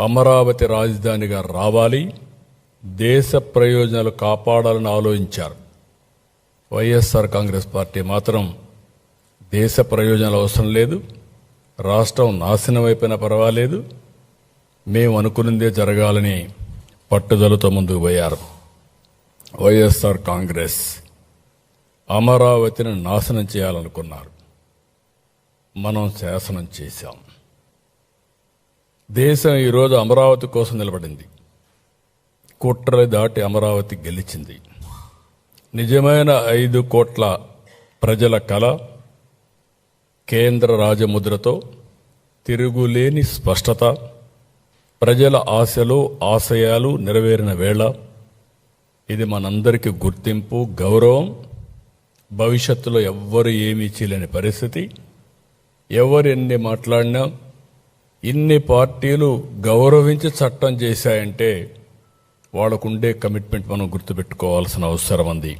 అమరావతి రాజధానిగా రావాలి, దేశ ప్రయోజనాలు కాపాడాలని ఆలోచించారు. వైఎస్ఆర్ కాంగ్రెస్ పార్టీ మాత్రం దేశ ప్రయోజనాలు అవసరం లేదు, రాష్ట్రం నాశనం అయిపోయినా పర్వాలేదు, మేము అనుకున్నదే జరగాలని పట్టుదలతో ముందుకు పోయారు. వైఎస్ఆర్ కాంగ్రెస్ అమరావతిని నాశనం చేయాలనుకున్నారు. మనం శాసనం చేశాం. దేశం ఈరోజు అమరావతి కోసం నిలబడింది. కుట్రలు దాటి అమరావతి గెలిచింది. నిజమైన 5 కోట్ల ప్రజల కల కేంద్ర రాజముద్రతో తిరుగులేని స్పష్టత, ప్రజల ఆశలు ఆశయాలు నెరవేరిన వేళ ఇది మనందరికీ గుర్తింపు, గౌరవం. భవిష్యత్తులో ఎవ్వరు ఏమీ చేయలేని పరిస్థితి. ఎవరు ఎన్ని మాట్లాడినా, ఇన్ని పార్టీలు గౌరవించి చట్టం చేశాయంటే వాళ్ళకుండే కమిట్మెంట్ మనం గుర్తుపెట్టుకోవాల్సిన అవసరం ఉంది.